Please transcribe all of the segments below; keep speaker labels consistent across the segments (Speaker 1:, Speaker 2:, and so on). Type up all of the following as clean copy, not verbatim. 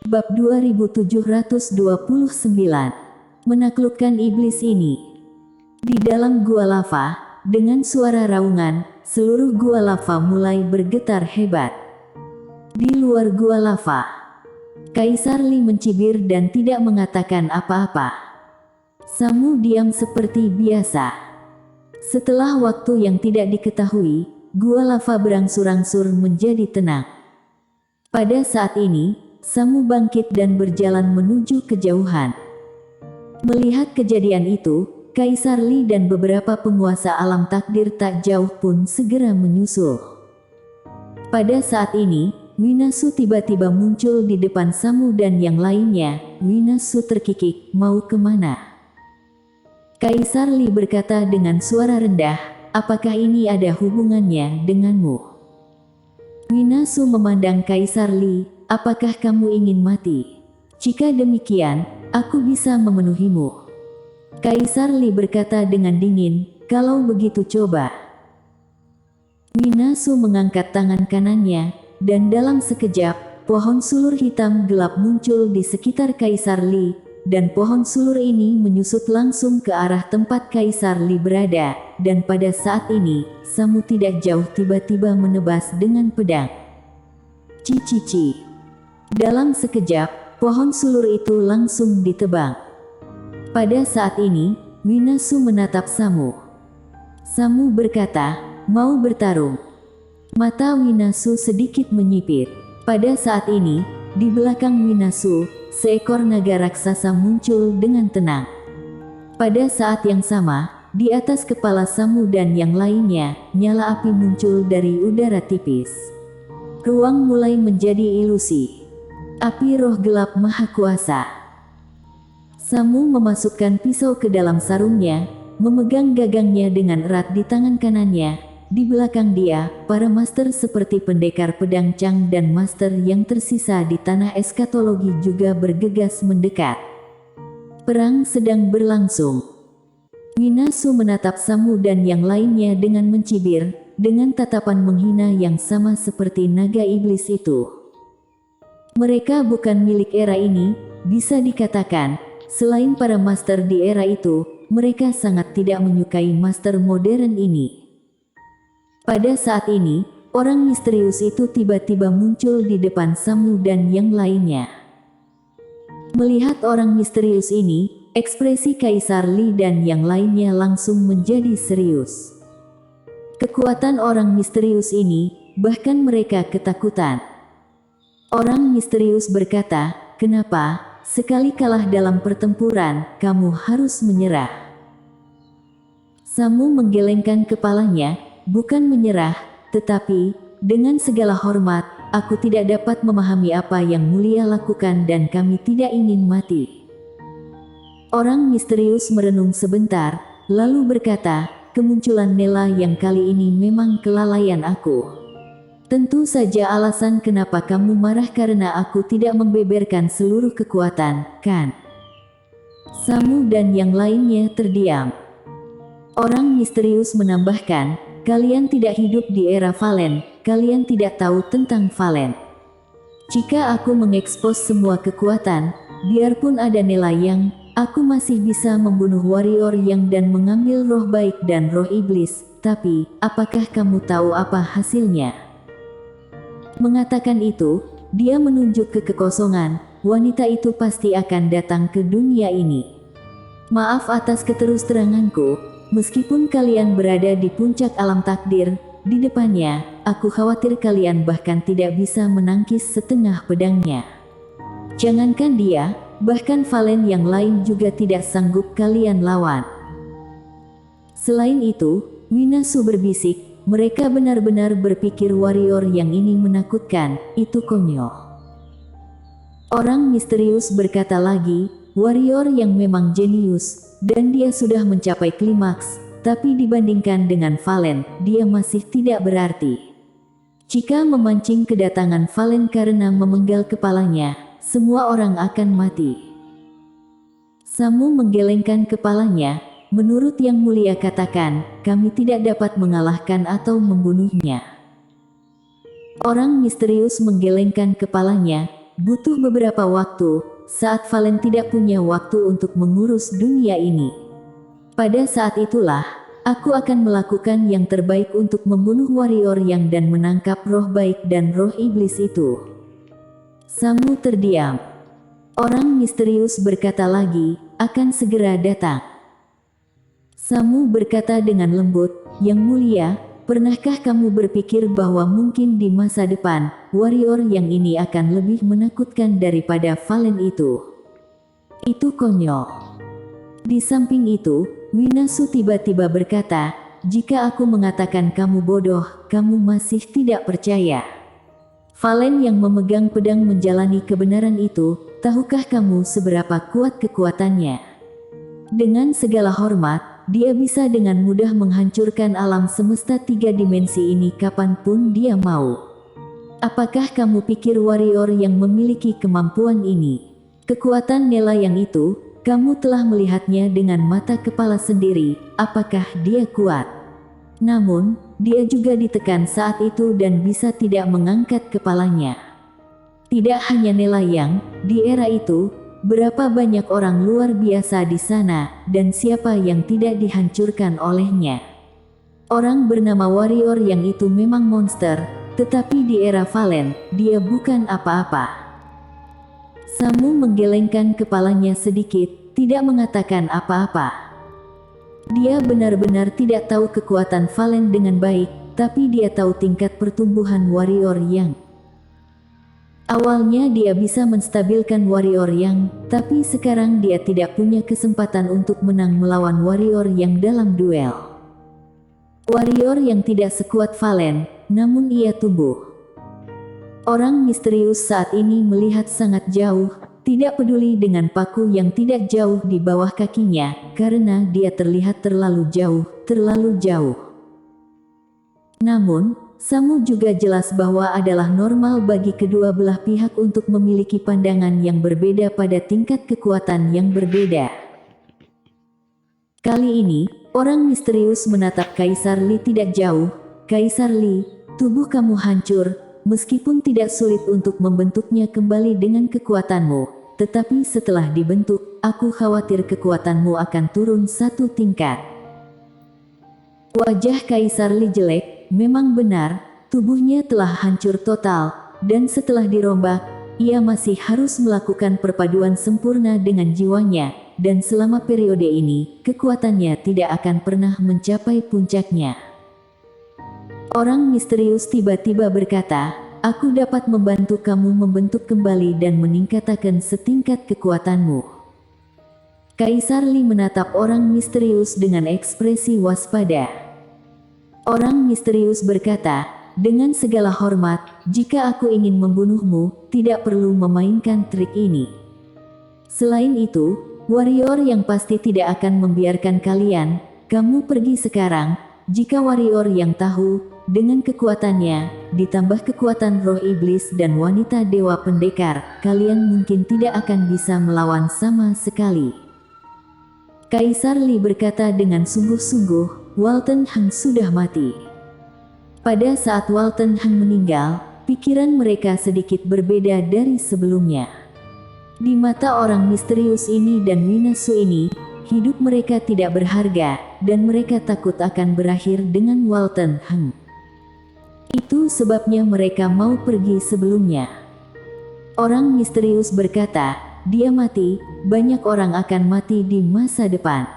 Speaker 1: Bab 2729. Menaklukkan iblis ini. Di dalam gua lava, dengan suara raungan, seluruh gua lava mulai bergetar hebat. Di luar gua lava, Kaisar Li mencibir dan tidak mengatakan apa-apa. Samu diam seperti biasa. Setelah waktu yang tidak diketahui, gua lava berangsur-angsur menjadi tenang. Pada saat ini, Samu bangkit dan berjalan menuju kejauhan. Melihat kejadian itu, Kaisar Li dan beberapa penguasa alam takdir tak jauh pun segera menyusul. Pada saat ini, Winasu tiba-tiba muncul di depan Samu dan yang lainnya. Winasu terkikik, mau kemana? Kaisar Li berkata dengan suara rendah, apakah ini ada hubungannya denganmu? Winasu memandang Kaisar Li, apakah kamu ingin mati? Jika demikian, aku bisa memenuhimu. Kaisar Li berkata dengan dingin, kalau begitu coba. Winasu mengangkat tangan kanannya, dan dalam sekejap, pohon sulur hitam gelap muncul di sekitar Kaisar Li, dan pohon sulur ini menyusut langsung ke arah tempat Kaisar Li berada, dan pada saat ini, Samu tidak jauh tiba-tiba menebas dengan pedang. Cici. Dalam sekejap, pohon sulur itu langsung ditebang. Pada saat ini, Winasu menatap Samu. Samu berkata, mau bertarung. Mata Winasu sedikit menyipit. Pada saat ini, di belakang Winasu, seekor naga raksasa muncul dengan tenang. Pada saat yang sama, di atas kepala Samu dan yang lainnya, nyala api muncul dari udara tipis. Ruang mulai menjadi ilusi. Api roh gelap maha kuasa. Samu memasukkan pisau ke dalam sarungnya, memegang gagangnya dengan erat di tangan kanannya. Di belakang dia, para master seperti pendekar pedang Chang dan master yang tersisa di tanah eskatologi juga bergegas mendekat. Perang sedang berlangsung. Winasu menatap Samu dan yang lainnya dengan mencibir, dengan tatapan menghina yang sama seperti naga iblis itu. Mereka bukan milik era ini, bisa dikatakan, selain para master di era itu, mereka sangat tidak menyukai master modern ini. Pada saat ini, orang misterius itu tiba-tiba muncul di depan Samu dan yang lainnya. Melihat orang misterius ini, ekspresi Kaisar Li dan yang lainnya langsung menjadi serius. Kekuatan orang misterius ini, bahkan mereka ketakutan. Orang misterius berkata, kenapa, sekali kalah dalam pertempuran, kamu harus menyerah? Samu menggelengkan kepalanya, bukan menyerah, tetapi, dengan segala hormat, aku tidak dapat memahami apa yang mulia lakukan dan kami tidak ingin mati. Orang misterius merenung sebentar, lalu berkata, kemunculan Nela yang kali ini memang kelalaian aku. Tentu saja alasan kenapa kamu marah karena aku tidak membeberkan seluruh kekuatan, kan? Samu dan yang lainnya terdiam. Orang misterius menambahkan, kalian tidak hidup di era Valen, kalian tidak tahu tentang Valen. Jika aku mengekspos semua kekuatan, biarpun ada Nela yang, aku masih bisa membunuh warrior yang dan mengambil roh baik dan roh iblis, tapi, apakah kamu tahu apa hasilnya? Mengatakan itu, dia menunjuk ke kekosongan, wanita itu pasti akan datang ke dunia ini. Maaf atas keterus-teranganku, meskipun kalian berada di puncak alam takdir, di depannya, aku khawatir kalian bahkan tidak bisa menangkis setengah pedangnya. Jangankan dia, bahkan Valen yang lain juga tidak sanggup kalian lawan. Selain itu, Winasu berbisik, mereka benar-benar berpikir warrior yang ini menakutkan, itu konyol. Orang misterius berkata lagi, warrior yang memang jenius, dan dia sudah mencapai klimaks, tapi dibandingkan dengan Valen, dia masih tidak berarti. Jika memancing kedatangan Valen karena memenggal kepalanya, semua orang akan mati. Samu menggelengkan kepalanya, menurut Yang Mulia katakan, kami tidak dapat mengalahkan atau membunuhnya. Orang misterius menggelengkan kepalanya, butuh beberapa waktu, saat Valen tidak punya waktu untuk mengurus dunia ini. Pada saat itulah, aku akan melakukan yang terbaik untuk membunuh warrior yang dan menangkap roh baik dan roh iblis itu. Samu terdiam. Orang misterius berkata lagi, akan segera datang. Samu berkata dengan lembut, Yang Mulia, pernahkah kamu berpikir bahwa mungkin di masa depan, warrior yang ini akan lebih menakutkan daripada Valen itu? Itu konyol. Di samping itu, Winasu tiba-tiba berkata, jika aku mengatakan kamu bodoh, kamu masih tidak percaya. Valen yang memegang pedang menjalani kebenaran itu, tahukah kamu seberapa kuat kekuatannya? Dengan segala hormat, dia bisa dengan mudah menghancurkan alam semesta 3 dimensi ini kapanpun dia mau. Apakah kamu pikir warrior yang memiliki kemampuan ini? Kekuatan Nela yang itu, kamu telah melihatnya dengan mata kepala sendiri, apakah dia kuat? Namun, dia juga ditekan saat itu dan bisa tidak mengangkat kepalanya. Tidak hanya Nela yang, di era itu, berapa banyak orang luar biasa di sana, dan siapa yang tidak dihancurkan olehnya. Orang bernama warrior yang itu memang monster, tetapi di era Valen, dia bukan apa-apa. Samu menggelengkan kepalanya sedikit, tidak mengatakan apa-apa. Dia benar-benar tidak tahu kekuatan Valen dengan baik, tapi dia tahu tingkat pertumbuhan warrior yang. Awalnya dia bisa menstabilkan warrior yang, tapi sekarang dia tidak punya kesempatan untuk menang melawan warrior yang dalam duel. Warrior yang tidak sekuat Valen, namun ia tumbuh. Orang misterius saat ini melihat sangat jauh, tidak peduli dengan paku yang tidak jauh di bawah kakinya, karena dia terlihat terlalu jauh, terlalu jauh. Namun, Samu juga jelas bahwa adalah normal bagi kedua belah pihak untuk memiliki pandangan yang berbeda pada tingkat kekuatan yang berbeda. Kali ini, orang misterius menatap Kaisar Li tidak jauh. Kaisar Li, tubuh kamu hancur, meskipun tidak sulit untuk membentuknya kembali dengan kekuatanmu. Tetapi setelah dibentuk, aku khawatir kekuatanmu akan turun 1 tingkat. Wajah Kaisar Li jelek. Memang benar, tubuhnya telah hancur total, dan setelah dirombak, ia masih harus melakukan perpaduan sempurna dengan jiwanya, dan selama periode ini, kekuatannya tidak akan pernah mencapai puncaknya. Orang misterius tiba-tiba berkata, aku dapat membantu kamu membentuk kembali dan meningkatkan setingkat kekuatanmu. Kaisar Li menatap orang misterius dengan ekspresi waspada. Orang misterius berkata, dengan segala hormat, jika aku ingin membunuhmu, tidak perlu memainkan trik ini. Selain itu, warrior yang pasti tidak akan membiarkan kalian, kamu pergi sekarang, jika warrior yang tahu, dengan kekuatannya, ditambah kekuatan roh iblis dan wanita dewa pendekar, kalian mungkin tidak akan bisa melawan sama sekali. Kaisar Li berkata dengan sungguh-sungguh, Walton Heng sudah mati. Pada saat Walton Heng meninggal, pikiran mereka sedikit berbeda dari sebelumnya. Di mata orang misterius ini dan Winasu ini, hidup mereka tidak berharga, dan mereka takut akan berakhir dengan Walton Heng. Itu sebabnya mereka mau pergi sebelumnya. Orang misterius berkata, dia mati, banyak orang akan mati di masa depan.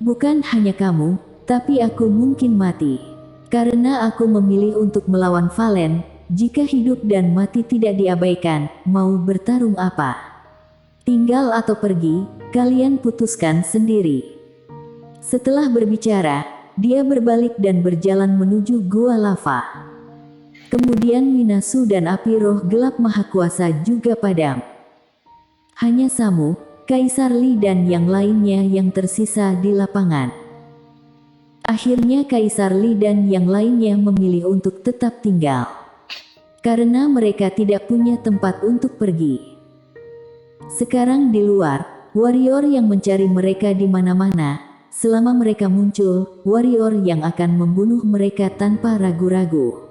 Speaker 1: Bukan hanya kamu, tapi aku mungkin mati. Karena aku memilih untuk melawan Valen, jika hidup dan mati tidak diabaikan, mau bertarung apa? Tinggal atau pergi, kalian putuskan sendiri. Setelah berbicara, dia berbalik dan berjalan menuju gua lava. Kemudian Winasu dan api roh gelap maha kuasa juga padam. Hanya Samu, Kaisar Li dan yang lainnya yang tersisa di lapangan. Akhirnya Kaisar Li dan yang lainnya memilih untuk tetap tinggal. Karena mereka tidak punya tempat untuk pergi. Sekarang di luar, warrior yang mencari mereka di mana-mana. Selama mereka muncul, warrior yang akan membunuh mereka tanpa ragu-ragu.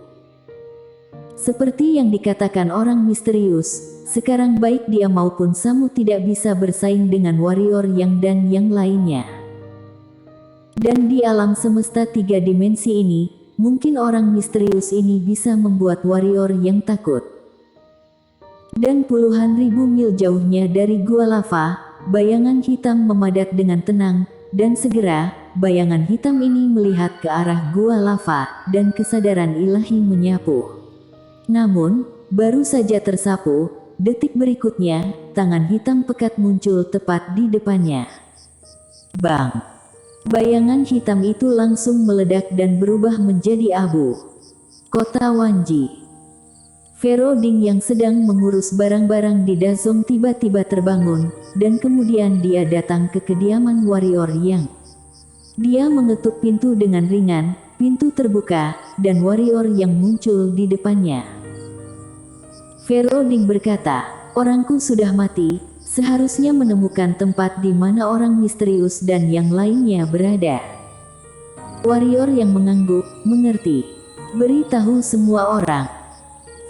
Speaker 1: Seperti yang dikatakan orang misterius, sekarang baik dia maupun Samu tidak bisa bersaing dengan warrior yang dan yang lainnya. Dan di alam semesta 3 dimensi ini, mungkin orang misterius ini bisa membuat warrior yang takut. Dan puluhan ribu mil jauhnya dari gua lava, bayangan hitam memadat dengan tenang, dan segera, bayangan hitam ini melihat ke arah gua lava, dan kesadaran ilahi menyapu. Namun, baru saja tersapu, detik berikutnya, tangan hitam pekat muncul tepat di depannya. Bang! Bayangan hitam itu langsung meledak dan berubah menjadi abu. Kota Wanji. Pharaoh Ding yang sedang mengurus barang-barang di Dazong tiba-tiba terbangun, dan kemudian dia datang ke kediaman warrior Yang. Dia mengetuk pintu dengan ringan, pintu terbuka, dan warrior yang muncul di depannya. Pharaoh Ding berkata, "Orangku sudah mati, seharusnya menemukan tempat di mana orang misterius dan yang lainnya berada." Warrior yang mengangguk, mengerti. "Beritahu semua orang."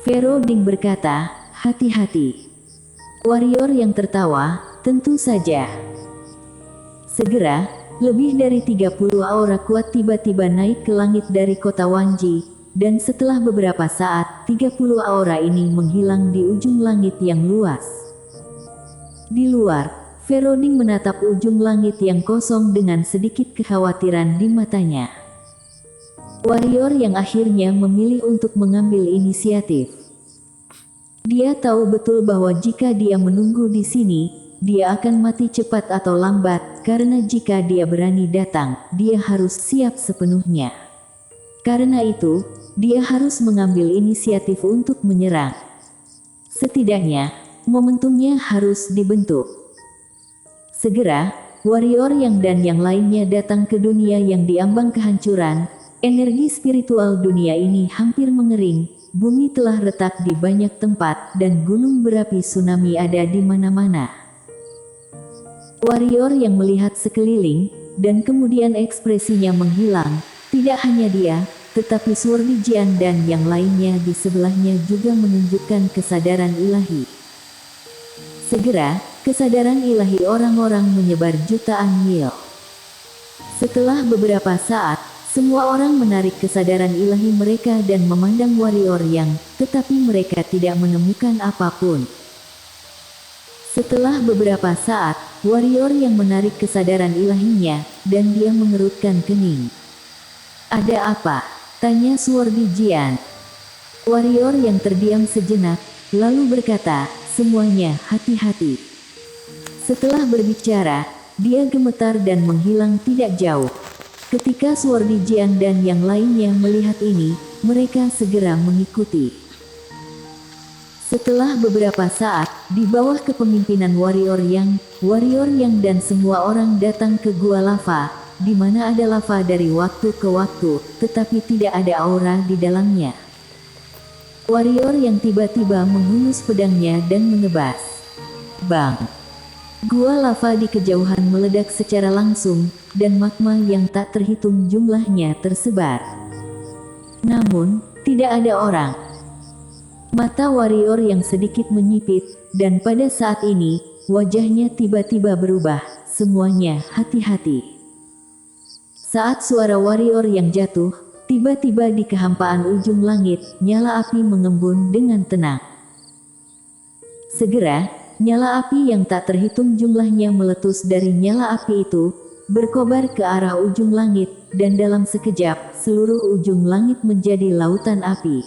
Speaker 1: Pharaoh Ding berkata, "Hati-hati." Warrior yang tertawa, "Tentu saja." Segera, lebih dari 30 aura kuat tiba-tiba naik ke langit dari kota Wanji. Dan setelah beberapa saat, 30 aura ini menghilang di ujung langit yang luas. Di luar, Pharaoh Ding menatap ujung langit yang kosong dengan sedikit kekhawatiran di matanya. Warrior yang akhirnya memilih untuk mengambil inisiatif. Dia tahu betul bahwa jika dia menunggu di sini, dia akan mati cepat atau lambat, karena jika dia berani datang, dia harus siap sepenuhnya. Karena itu, dia harus mengambil inisiatif untuk menyerang. Setidaknya, momentumnya harus dibentuk. Segera, warrior yang dan yang lainnya datang ke dunia yang diambang kehancuran. Energi spiritual dunia ini hampir mengering, bumi telah retak di banyak tempat, dan gunung berapi tsunami ada di mana-mana. Warrior yang melihat sekeliling, dan kemudian ekspresinya menghilang. Tidak hanya dia, tetapi Sword Jian dan yang lainnya di sebelahnya juga menunjukkan kesadaran ilahi. Segera, kesadaran ilahi orang-orang menyebar jutaan mil. Setelah beberapa saat, semua orang menarik kesadaran ilahi mereka dan memandang warrior yang, tetapi mereka tidak menemukan apapun. Setelah beberapa saat, warrior yang menarik kesadaran ilahinya, dan dia mengerutkan kening. "Ada apa?" tanya Sword Jian. Warrior yang terdiam sejenak, lalu berkata, "Semuanya hati-hati." Setelah berbicara, dia gemetar dan menghilang tidak jauh. Ketika Sword Jian dan yang lainnya melihat ini, mereka segera mengikuti. Setelah beberapa saat, di bawah kepemimpinan warrior yang dan semua orang datang ke gua lava, di mana ada lava dari waktu ke waktu, tetapi tidak ada aura di dalamnya. Warrior yang tiba-tiba menghunus pedangnya dan menebas. Bang! Gua lava di kejauhan meledak secara langsung, dan magma yang tak terhitung jumlahnya tersebar. Namun, tidak ada orang. Mata warrior yang sedikit menyipit, dan pada saat ini, wajahnya tiba-tiba berubah. Semuanya hati-hati. Saat suara warrior yang jatuh, tiba-tiba di kehampaan ujung langit, nyala api mengembun dengan tenang. Segera, nyala api yang tak terhitung jumlahnya meletus dari nyala api itu, berkobar ke arah ujung langit, dan dalam sekejap, seluruh ujung langit menjadi lautan api.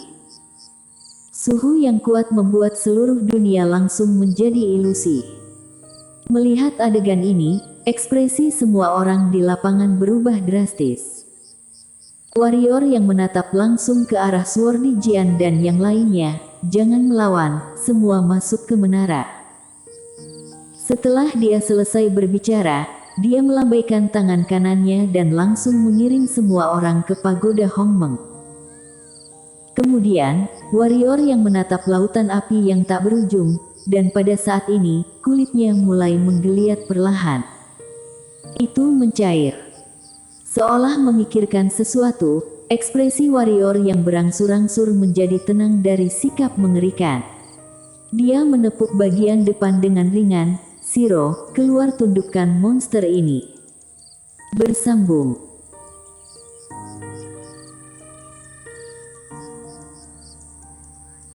Speaker 1: Suhu yang kuat membuat seluruh dunia langsung menjadi ilusi. Melihat adegan ini, ekspresi semua orang di lapangan berubah drastis. Warrior yang menatap langsung ke arah Sword Jian dan yang lainnya, "Jangan melawan, semua masuk ke menara." Setelah dia selesai berbicara, dia melambaikan tangan kanannya dan langsung mengirim semua orang ke pagoda Hongmeng. Kemudian, warrior yang menatap lautan api yang tak berujung, dan pada saat ini, kulitnya mulai menggeliat perlahan. Itu mencair. Seolah memikirkan sesuatu, Ekspresi warrior yang berangsur-angsur menjadi tenang dari sikap mengerikan. Dia menepuk bagian depan dengan ringan. Shiro, keluar, tundukkan monster ini. Bersambung.